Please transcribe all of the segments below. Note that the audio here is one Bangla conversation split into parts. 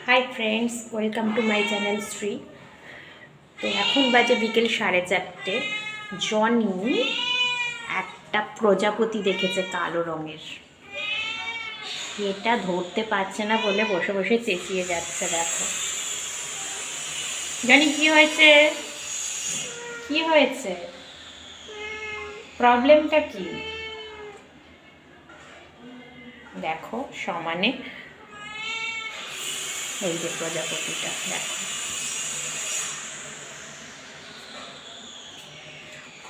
Hi friends, welcome to my channel Shri. তো এখন বাজে বিকেল 4:30। জনি একটা প্রজাপতি দেখেছে কালো রঙের, সেটা ধরতে পারছে না বলে বসে বসে চেঁচিয়ে যাচ্ছে। দেখো জনি, কি হয়েছে? কি হয়েছে? প্রবলেমটা কি? দেখো সমানে এই যে প্রজাপতিটা, দেখো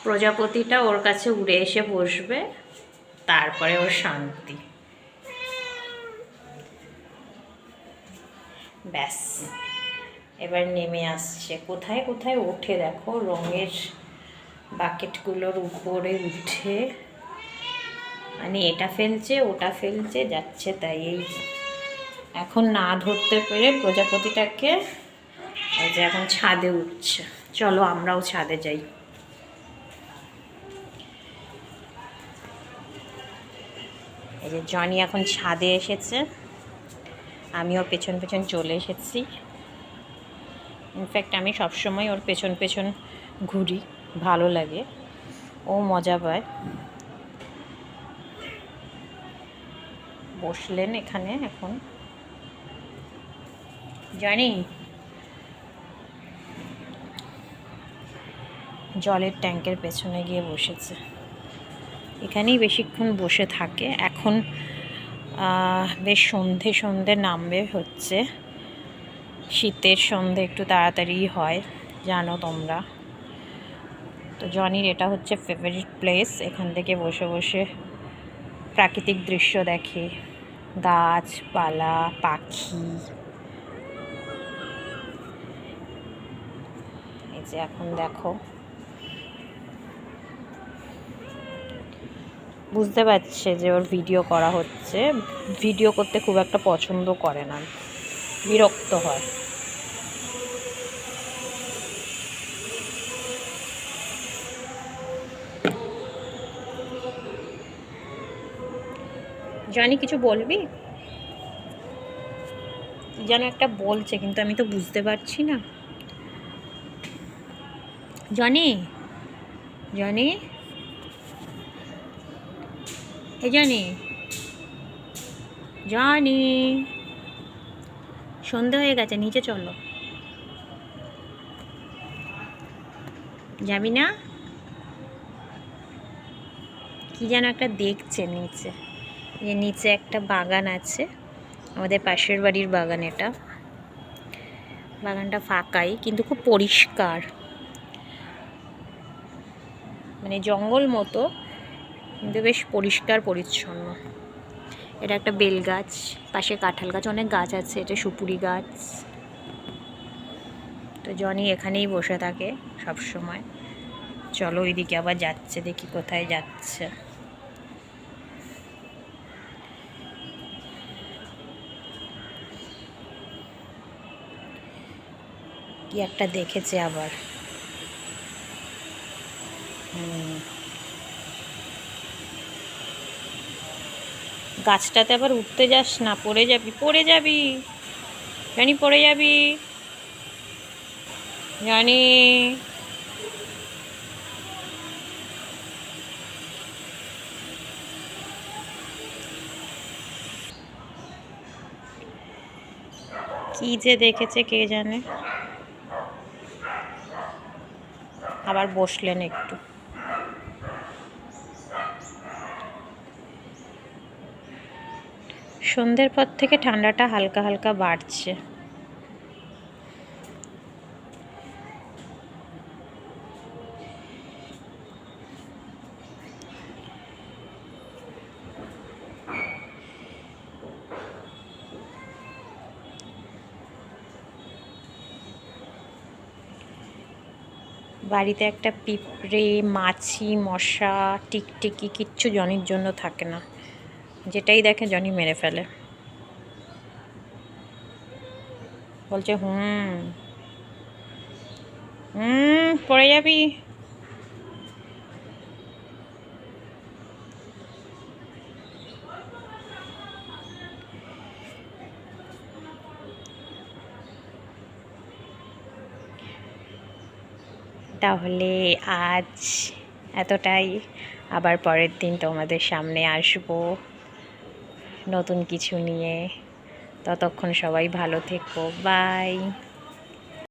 প্রজাপতিটা ওর কাছে উড়ে এসে বসবে, তারপরে ওর শান্তি। ব্যাস, এবার নেমে আসছে। কোথায় কোথায় ওঠে দেখো, রঙের বাকেটগুলোর উপরে উঠে মানে এটা ফেলছে ওটা ফেলছে, যাচ্ছে তাই। এই এখন না ধরতে পেরে প্রজাপতিটাকে এই যে এখন ছাদে উঠছে। চলো আমরাও ছাদে যাই। এই যে জনি এখন ছাদে এসেছে, আমিও পেছন পেছন চলে এসেছি। ইনফ্যাক্ট আমি সবসময় ওর পেছন পেছন ঘুরি, ভালো লাগে, ও মজা পায়। বসলেন এখানে এখন জনি, জলের ট্যাঙ্কের পেছনে গিয়ে বসেছে। এখানেই বেশিক্ষণ বসে থাকে। এখন বেশ সন্ধে সন্ধে নামবে হচ্ছে। শীতের সন্ধে একটু তাড়াতাড়ি হয়, জানো তোমরা তো। জনির এটা হচ্ছে ফেভারিট প্লেস। এখান থেকে বসে বসে প্রাকৃতিক দৃশ্য দেখে, গাছপালা, পাখি। এই যে এখন দেখো, বুঝতে পারছে যে ওর ভিডিও করা হচ্ছে। ভিডিও করতে খুব একটা পছন্দ করে না, বিরক্ত হয়। জনি, কিছু বলবি? যেন একটা বলছে, কিন্তু আমি তো বুঝতে পারছি না। জনি, জনি, এ জনি, জনি, সন্ধে হয়ে গেছে, নিচে চলো। যাবি না? কি যেন একটা দেখছে নিচে। যে নিচে একটা বাগান আছে, আমাদের পাশের বাড়ির বাগান এটা। বাগানটা ফাঁকাই, কিন্তু খুব পরিষ্কার, মানে জঙ্গল মতো, কিন্তু বেশ পরিষ্কার পরিচ্ছন্ন। এটা একটা বেল গাছ, পাশে কাঁঠাল গাছ, অনেক গাছ আছে। এটা সুপুরি গাছ। তো জনি এখানেই বসে থাকে সব সময়। চলো ওইদিকে আবার যাচ্ছে, দেখি কোথায় যাচ্ছে। কি একটা দেখেছে আবার। গাছটাতে আবার উঠতে যাস না, পড়ে যাবি, পড়ে যাবি জানি, পড়ে যাবি জানি। কি যে দেখেছে কে জানে। আবার বসলেন একটু। সন্ধ্যের পর থেকে ঠান্ডাটা হালকা হালকা বাড়ছে। বাড়িতে একটা পিঁপড়ে, মাছি, মশা, টিকটিকি কিচ্ছু জনির জন্য থাকে না। যেটাই দেখে জনি মেরে ফেলে। বলছে হুম হুম, পড়ে যাবি। তাহলে আজ এতটাই, আবার পরের দিন তোমাদের সামনে আসবো নতুন কিছু নিয়ে। ততক্ষণ সবাই ভালো থেকো, বাই।